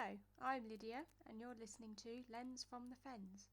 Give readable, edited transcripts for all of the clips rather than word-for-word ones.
Hello, I'm Lydia and you're listening to Lens from the Fens.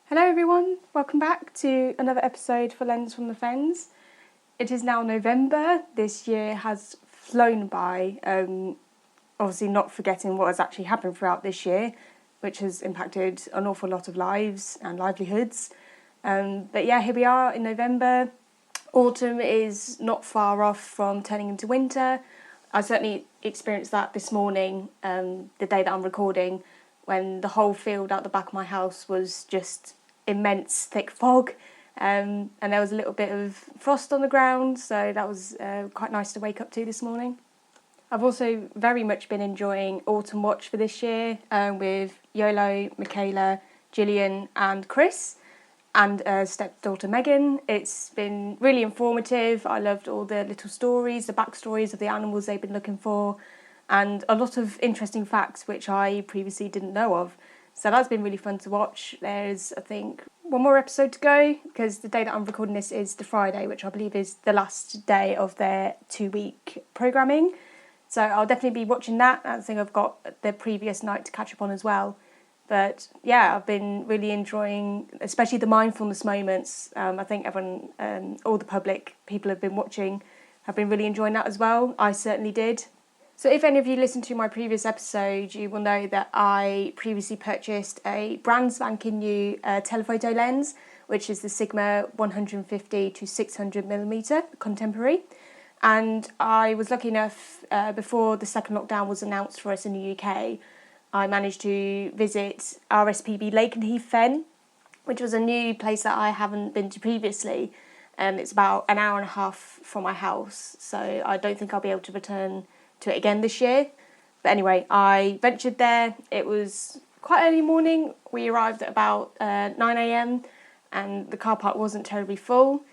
Hello everyone, welcome back to another episode for Lens from the Fens. It is now November. This year has flown by, obviously not forgetting what has actually happened throughout this year, which has impacted an awful lot of lives and livelihoods. But yeah, here we are in November. Autumn is not far off from turning into winter. I certainly experienced that this morning, the day that I'm recording, when the whole field out the back of my house was just immense thick fog, and there was a little bit of frost on the ground, so that was quite nice to wake up to this morning. I've also very much been enjoying Autumn Watch for this year with Yolo, Michaela, Gillian and Chris and stepdaughter Megan. It's been really informative. I loved all the little stories, the backstories of the animals they've been looking for, and a lot of interesting facts which I previously didn't know of. So that's been really fun to watch. There's, I think, one more episode to go because the day that I'm recording this is the Friday, which I believe is the last day of their 2-week programming. So I'll definitely be watching that. I think I've got the previous night to catch up on as well. But yeah, I've been really enjoying, especially the mindfulness moments. I think everyone, all the public people have been watching, have been really enjoying that as well. I certainly did. So if any of you listened to my previous episode, you will know that I previously purchased a brand spanking new telephoto lens, which is the Sigma 150 to 600mm contemporary. And I was lucky enough, before the second lockdown was announced for us in the UK, I managed to visit RSPB Lakenheath Fen, which was a new place that I haven't been to previously. It's about an hour and a half from my house, so I don't think I'll be able to return to it again this year. But anyway, I ventured there. It was quite early morning. We arrived at about 9 a.m. and the car park wasn't terribly full.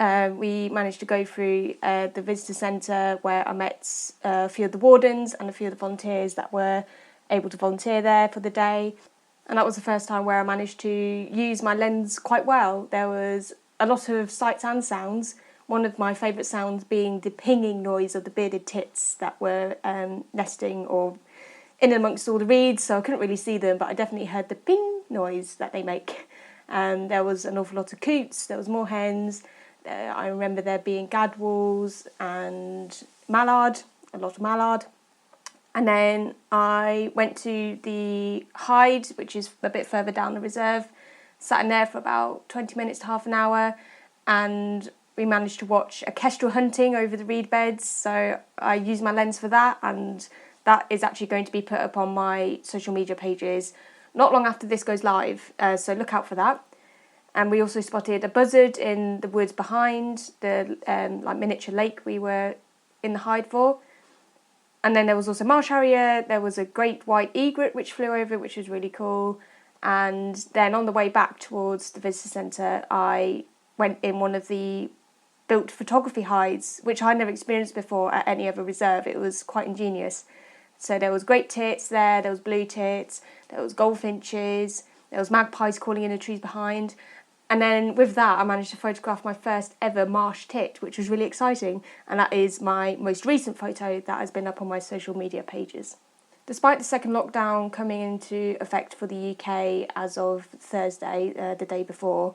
We managed to go through the visitor centre where I met a few of the wardens and a few of the volunteers that were able to volunteer there for the day. And that was the first time where I managed to use my lens quite well. There was a lot of sights and sounds. One of my favourite sounds being the pinging noise of the bearded tits that were nesting or in amongst all the reeds, so I couldn't really see them, but I definitely heard the ping noise that they make. There was an awful lot of coots, there was more hens. I remember there being gadwalls and mallard, a lot of mallard. And then I went to the hide, which is a bit further down the reserve, sat in there for about 20 minutes to half an hour, and we managed to watch a kestrel hunting over the reed beds, so I used my lens for that, and that is actually going to be put up on my social media pages not long after this goes live, so look out for that. And we also spotted a buzzard in the woods behind the miniature lake we were in the hide for. And then there was also marsh harrier, there was a great white egret which flew over, which was really cool. And then on the way back towards the visitor centre, I went in one of the built photography hides, which I never experienced before at any other reserve. It was quite ingenious. So there was great tits there was blue tits, there was goldfinches, there was magpies calling in the trees behind. And then with that, I managed to photograph my first ever marsh tit, which was really exciting. And that is my most recent photo that has been up on my social media pages. Despite the second lockdown coming into effect for the UK as of Thursday, the day before,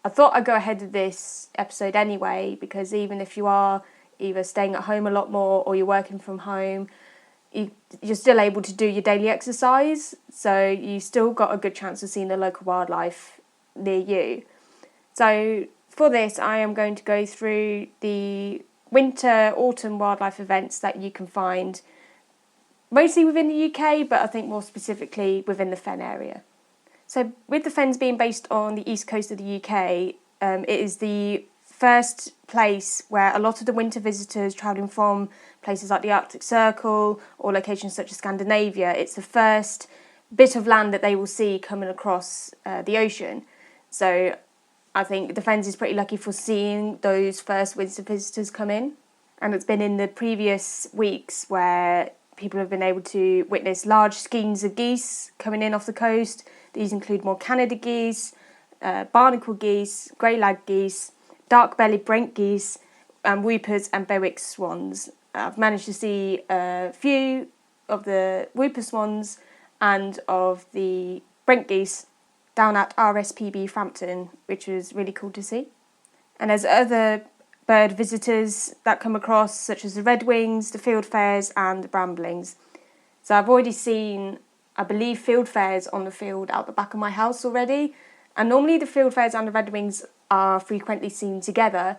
I thought I'd go ahead with this episode anyway, because even if you are either staying at home a lot more or you're working from home, you're still able to do your daily exercise, so you still got a good chance of seeing the local wildlife near you. So for this, I am going to go through the winter, autumn wildlife events that you can find mostly within the UK, but I think more specifically within the Fen area. So with the Fens being based on the east coast of the UK, it is the first place where a lot of the winter visitors travelling from places like the Arctic Circle or locations such as Scandinavia, it's the first bit of land that they will see coming across the ocean. So I think the Fens is pretty lucky for seeing those first winter visitors come in. And it's been in the previous weeks where people have been able to witness large skeins of geese coming in off the coast. These include more Canada geese, barnacle geese, grey lag geese, dark-bellied brent geese, and whoopers and Bewick swans. I've managed to see a few of the whooper swans and of the brent geese down at RSPB Frampton, which was really cool to see. And there's other bird visitors that come across, such as the redwings, the fieldfares and the bramblings. So I've already seen, I believe, fieldfares on the field out the back of my house already. And normally the fieldfares and the redwings are frequently seen together.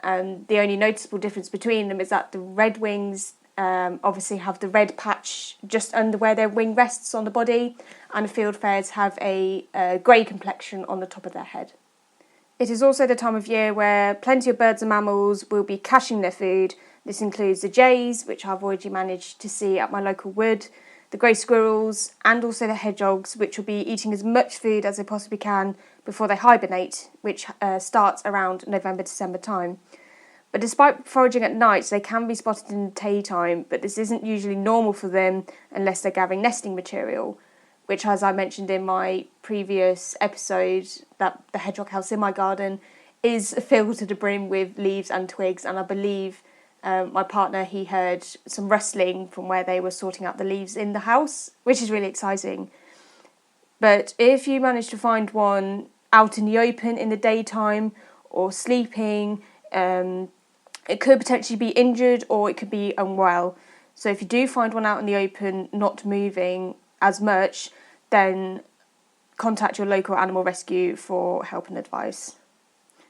And the only noticeable difference between them is that the redwings obviously have the red patch just under where their wing rests on the body, and the fieldfares have a grey complexion on the top of their head. It is also the time of year where plenty of birds and mammals will be caching their food. This includes the jays, which I've already managed to see at my local wood, the grey squirrels, and also the hedgehogs, which will be eating as much food as they possibly can before they hibernate, which starts around November-December time. But despite foraging at night, they can be spotted in the daytime, but this isn't usually normal for them unless they're gathering nesting material, which, as I mentioned in my previous episode, that the hedgehog house in my garden is filled to the brim with leaves and twigs, and I believe my partner, he heard some rustling from where they were sorting out the leaves in the house, which is really exciting. But if you manage to find one out in the open in the daytime or sleeping, it could potentially be injured or it could be unwell. So if you do find one out in the open, not moving as much, then contact your local animal rescue for help and advice.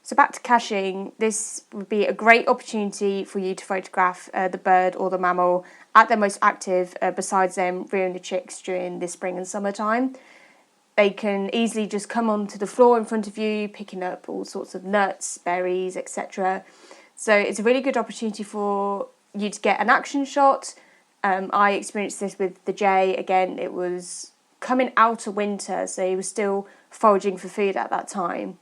So back to caching, this would be a great opportunity for you to photograph the bird or the mammal at their most active, besides them rearing the chicks during the spring and summertime. They can easily just come onto the floor in front of you, picking up all sorts of nuts, berries, etc. So it's a really good opportunity for you to get an action shot. I experienced this with the jay. Again, it was coming out of winter, so he was still foraging for food at that time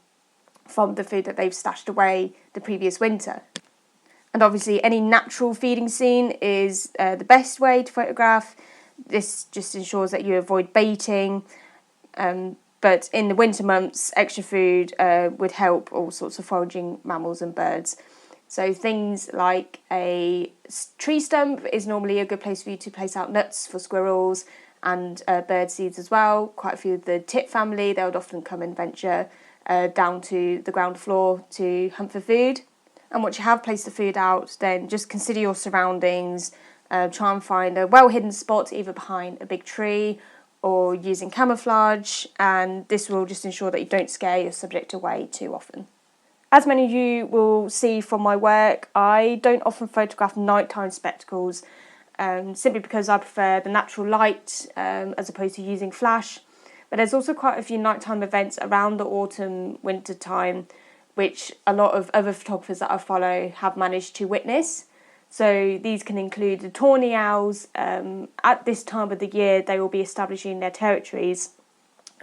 from the food that they've stashed away the previous winter. And obviously any natural feeding scene is the best way to photograph. This just ensures that you avoid baiting, but in the winter months extra food would help all sorts of foraging mammals and birds. So things like a tree stump is normally a good place for you to place out nuts for squirrels and bird seeds as well. Quite a few of the tit family, they would often come and venture down to the ground floor to hunt for food. And once you have placed the food out, then just consider your surroundings. Try and find a well-hidden spot, either behind a big tree or using camouflage, and this will just ensure that you don't scare your subject away too often. As many of you will see from my work, I don't often photograph nighttime spectacles, simply because I prefer the natural light as opposed to using flash. But there's also quite a few nighttime events around the autumn, winter time, which a lot of other photographers that I follow have managed to witness. So these can include the tawny owls. At this time of the year, they will be establishing their territories,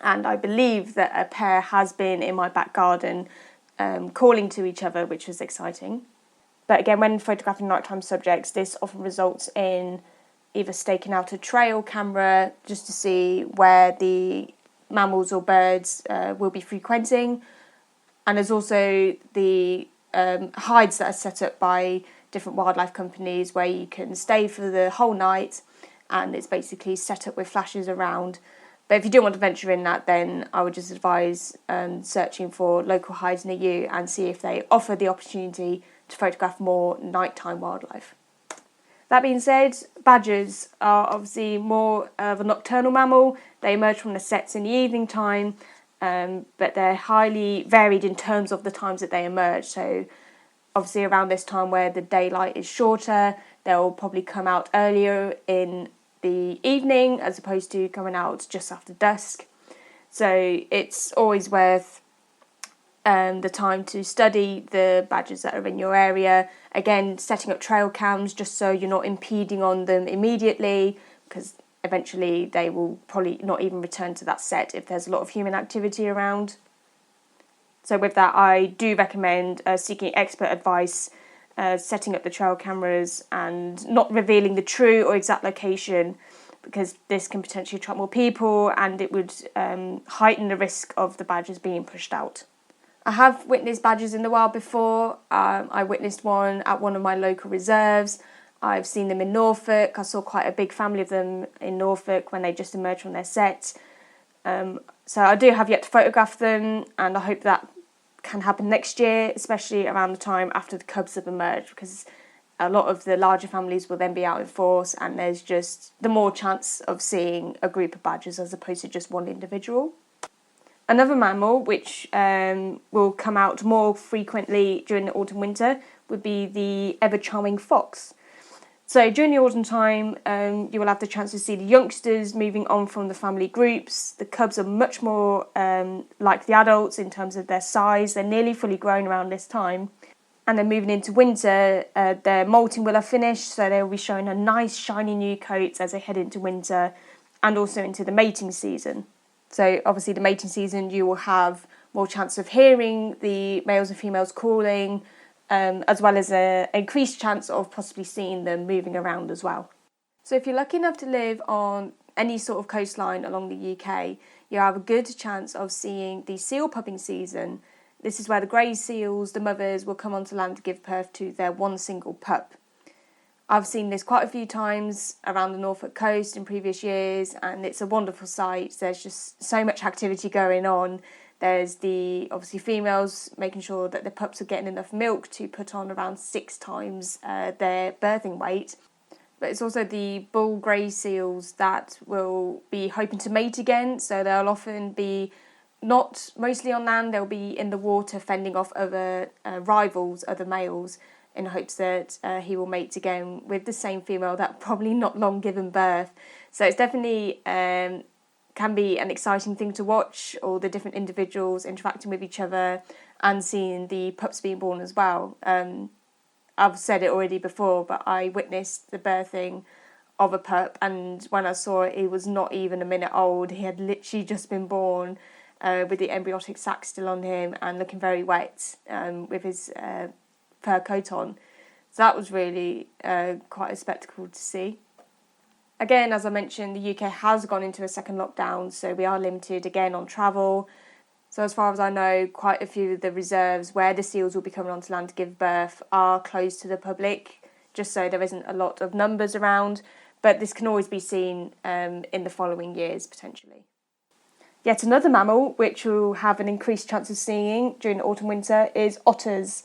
and I believe that a pair has been in my back garden calling to each other, which was exciting. But again, when photographing nighttime subjects, this often results in either staking out a trail camera just to see where the mammals or birds will be frequenting. And there's also the hides that are set up by different wildlife companies where you can stay for the whole night, and it's basically set up with flashes around. But if you do want to venture in that, then I would just advise searching for local hides near you and see if they offer the opportunity to photograph more nighttime wildlife. That being said, badgers are obviously more of a nocturnal mammal. They emerge from the sets in the evening time, but they're highly varied in terms of the times that they emerge. So obviously around this time where the daylight is shorter, they'll probably come out earlier in the evening as opposed to coming out just after dusk. So it's always worth the time to study the badgers that are in your area. Again, setting up trail cams just so you're not impeding on them immediately, because eventually they will probably not even return to that set if there's a lot of human activity around. So with that, I do recommend seeking expert advice, setting up the trail cameras and not revealing the true or exact location, because this can potentially attract more people and it would heighten the risk of the badgers being pushed out. I have witnessed badgers in the wild before. I witnessed one at one of my local reserves. I've seen them in Norfolk. I saw quite a big family of them in Norfolk when they just emerged from their set. So I do have yet to photograph them, and I hope that can happen next year, especially around the time after the cubs have emerged, because a lot of the larger families will then be out in force and there's just the more chance of seeing a group of badgers as opposed to just one individual. Another mammal which will come out more frequently during the autumn winter would be the ever-charming fox. So during the autumn time, you will have the chance to see the youngsters moving on from the family groups. The cubs are much more like the adults in terms of their size. They're nearly fully grown around this time. And then moving into winter, their molting will have finished, so they'll be showing a nice shiny new coat as they head into winter and also into the mating season. So obviously the mating season, you will have more chance of hearing the males and females calling, as well as an increased chance of possibly seeing them moving around as well. So if you're lucky enough to live on any sort of coastline along the UK, you have a good chance of seeing the seal pupping season. This is where the grey seals, the mothers, will come onto land to give birth to their one single pup. I've seen this quite a few times around the Norfolk coast in previous years, and it's a wonderful sight. There's just so much activity going on. There's the, obviously, females making sure that the pups are getting enough milk to put on around 6 times their birthing weight. But it's also the bull grey seals that will be hoping to mate again, so they'll often be not mostly on land, they'll be in the water fending off other rivals, other males, in hopes that he will mate again with the same female that probably not long given birth. So it's definitely can be an exciting thing to watch, all the different individuals interacting with each other and seeing the pups being born as well. I've said it already before, but I witnessed the birthing of a pup, and when I saw it, he was not even a minute old. He had literally just been born with the embryonic sac still on him and looking very wet with his fur coat on. So that was really quite a spectacle to see. Again, as I mentioned, the UK has gone into a second lockdown, so we are limited again on travel. So as far as I know, quite a few of the reserves where the seals will be coming onto land to give birth are closed to the public, just so there isn't a lot of numbers around. But this can always be seen in the following years, potentially. Yet another mammal which will have an increased chance of seeing during the autumn-winter is otters.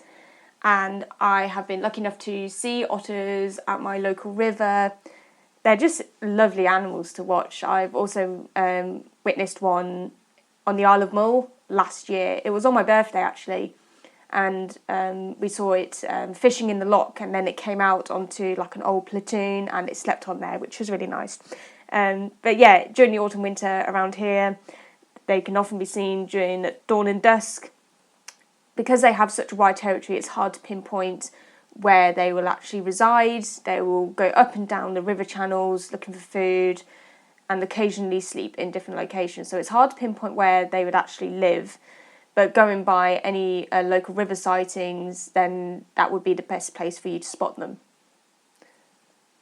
And I have been lucky enough to see otters at my local river. They're just lovely animals to watch. I've also witnessed one on the Isle of Mull last year. It was on my birthday, actually. And we saw it fishing in the loch, and then it came out onto like an old platoon and it slept on there, which was really nice. But yeah, during the autumn-winter around here, they can often be seen during dawn and dusk. Because they have such a wide territory, it's hard to pinpoint where they will actually reside. They will go up and down the river channels looking for food and occasionally sleep in different locations. So it's hard to pinpoint where they would actually live. But going by any local river sightings, then that would be the best place for you to spot them.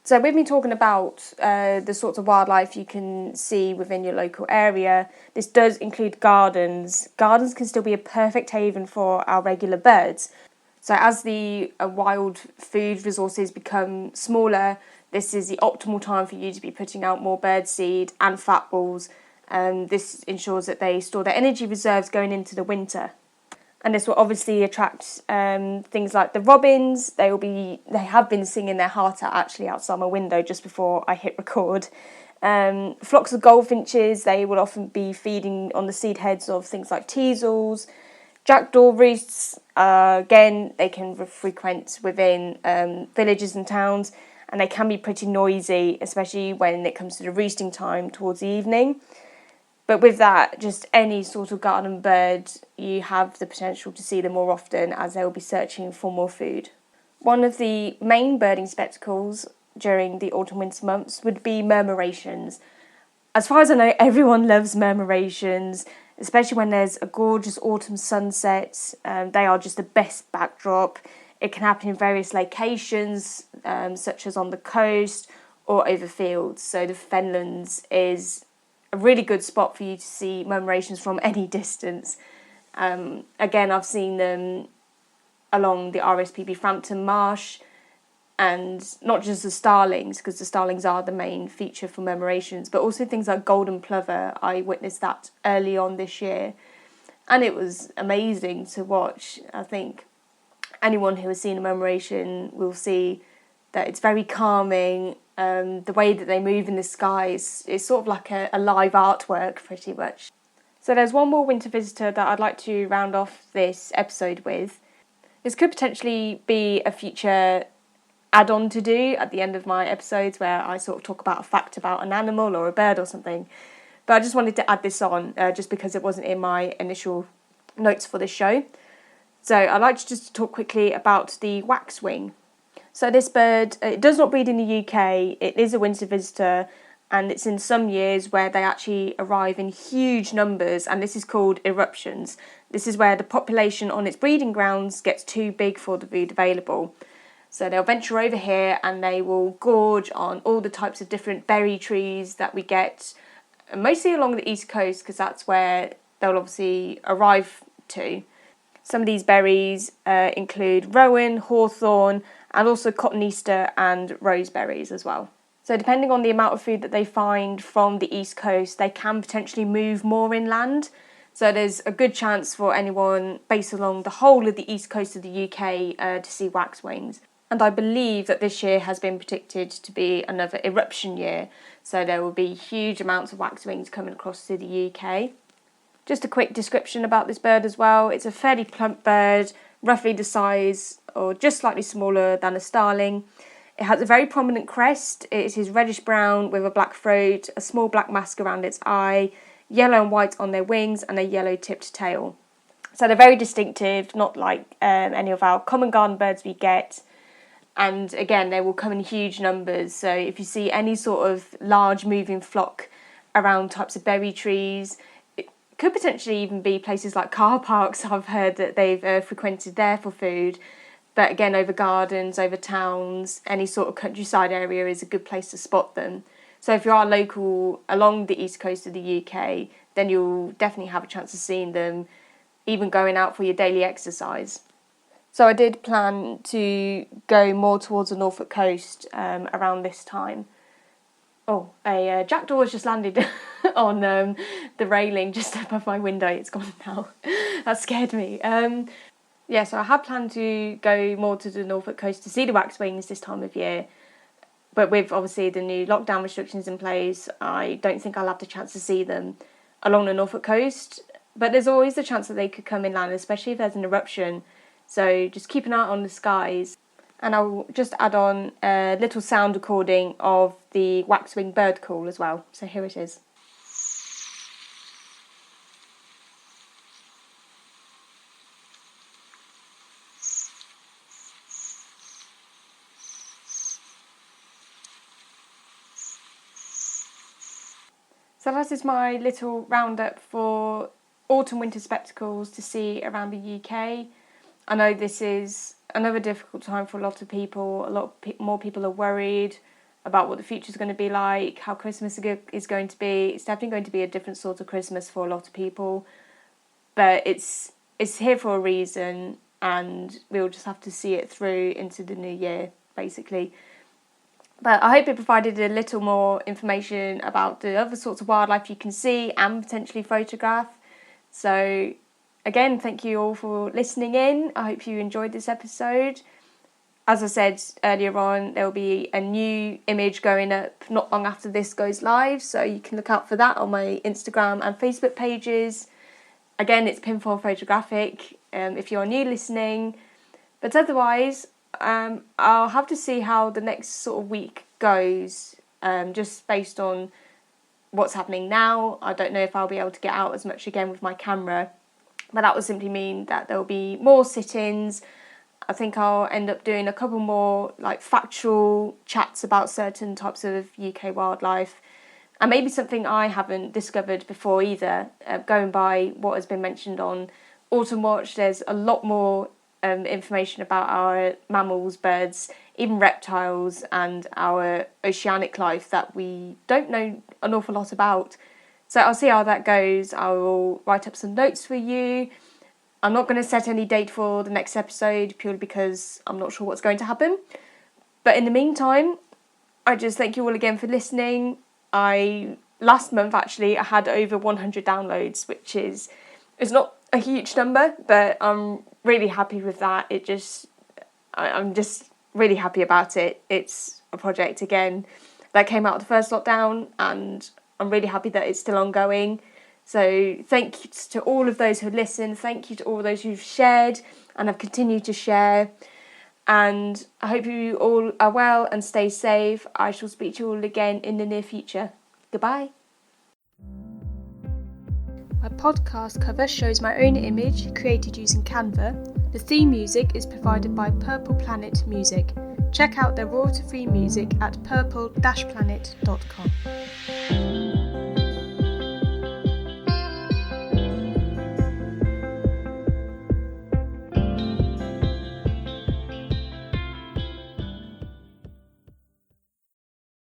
So we've been talking about the sorts of wildlife you can see within your local area. This does include gardens. Gardens can still be a perfect haven for our regular birds. So as the wild food resources become smaller, this is the optimal time for you to be putting out more birdseed and fat balls. This ensures that they store their energy reserves going into the winter. And this will obviously attract things like the robins. They have been singing their heart out actually outside my window just before I hit record. Flocks of goldfinches, they will often be feeding on the seed heads of things like teasels. Jackdaw roosts, again, they can frequent within villages and towns, and they can be pretty noisy, especially when it comes to the roosting time towards the evening. But with that, just any sort of garden bird, you have the potential to see them more often as they will be searching for more food. One of the main birding spectacles during the autumn-winter months would be murmurations. As far as I know, everyone loves murmurations, especially when there's a gorgeous autumn sunset. They are just the best backdrop. It can happen in various locations, such as on the coast or over fields. So the Fenlands is a really good spot for you to see murmurations from any distance. Again, I've seen them along the RSPB Frampton Marsh, and not just the starlings, because the starlings are the main feature for murmurations, but also things like golden plover. I witnessed that early on this year, and it was amazing to watch. I think anyone who has seen a murmuration will see that it's very calming. The way that they move in the sky is sort of like a live artwork, pretty much. So there's one more winter visitor that I'd like to round off this episode with. This could potentially be a future add-on to do at the end of my episodes, where I sort of talk about a fact about an animal or a bird or something. But I just wanted to add this on, just because it wasn't in my initial notes for this show. So I'd like to just talk quickly about the waxwing. So this bird, it does not breed in the UK. It is a winter visitor, and it's in some years where they actually arrive in huge numbers, and this is called eruptions. This is where the population on its breeding grounds gets too big for the food available. So they'll venture over here and they will gorge on all the types of different berry trees that we get, mostly along the east coast, because that's where they'll obviously arrive to. Some of these berries include rowan, hawthorn, and also cotoneaster and roseberries as well. So depending on the amount of food that they find from the east coast, they can potentially move more inland. So there's a good chance for anyone based along the whole of the east coast of the UK to see waxwings. And I believe that this year has been predicted to be another eruption year. So there will be huge amounts of waxwings coming across to the UK. Just a quick description about this bird as well. It's a fairly plump bird, roughly the size or just slightly smaller than a starling. It has a very prominent crest. It is reddish brown with a black throat, a small black mask around its eye, yellow and white on their wings, and a yellow tipped tail. So they're very distinctive, not like any of our common garden birds we get. And again, they will come in huge numbers. So if you see any sort of large moving flock around types of berry trees, it could potentially even be places like car parks. I've heard that they've frequented there for food. But again, over gardens, over towns, any sort of countryside area is a good place to spot them. So if you are local along the east coast of the UK, then you'll definitely have a chance of seeing them, even going out for your daily exercise. So I did plan to go more towards the Norfolk coast around this time. Oh, a jackdaw has just landed on the railing just above my window. It's gone now. That scared me. So I had planned to go more to the Norfolk coast to see the waxwings this time of year. But with obviously the new lockdown restrictions in place, I don't think I'll have the chance to see them along the Norfolk coast. But there's always the chance that they could come inland, especially if there's an eruption. So just keep an eye on the skies. And I'll just add on a little sound recording of the waxwing bird call as well. So here it is. So that is my little roundup for autumn-winter spectacles to see around the UK. I know this is another difficult time for a lot of people. More people are worried about what the future is going to be like, how Christmas is going to be. It's definitely going to be a different sort of Christmas for a lot of people. But it's here for a reason, and we'll just have to see it through into the new year, basically. But I hope it provided a little more information about the other sorts of wildlife you can see and potentially photograph. So again, thank you all for listening in. I hope you enjoyed this episode. As I said earlier on, there will be a new image going up not long after this goes live, so you can look out for that on my Instagram and Facebook pages. Again, it's Pinfall Photographic if you're new listening. But otherwise, I'll have to see how the next sort of week goes, just based on what's happening now. I don't know if I'll be able to get out as much again with my camera, but that will simply mean that there'll be more sit-ins I think I'll end up doing a couple more like factual chats about certain types of UK wildlife, and maybe something I haven't discovered before either. Going by what has been mentioned on Autumn Watch, there's a lot more information about our mammals, birds, even reptiles, and our oceanic life that we don't know an awful lot about. So I'll see how that goes. I will write up some notes for you. I'm not going to set any date for the next episode purely because I'm not sure what's going to happen. But in the meantime, I just thank you all again for listening. Last month actually I had over 100 downloads, which is not a huge number, but I'm really happy with that. I'm just really happy about it. It's a project again that came out of the first lockdown, and I'm really happy that it's still ongoing. So thank you to all of those who listened. Thank you to all those who've shared and have continued to share. And I hope you all are well and stay safe. I shall speak to you all again in the near future. Goodbye. My podcast cover shows my own image created using Canva. The theme music is provided by Purple Planet Music. Check out their royalty-free music at purple-planet.com.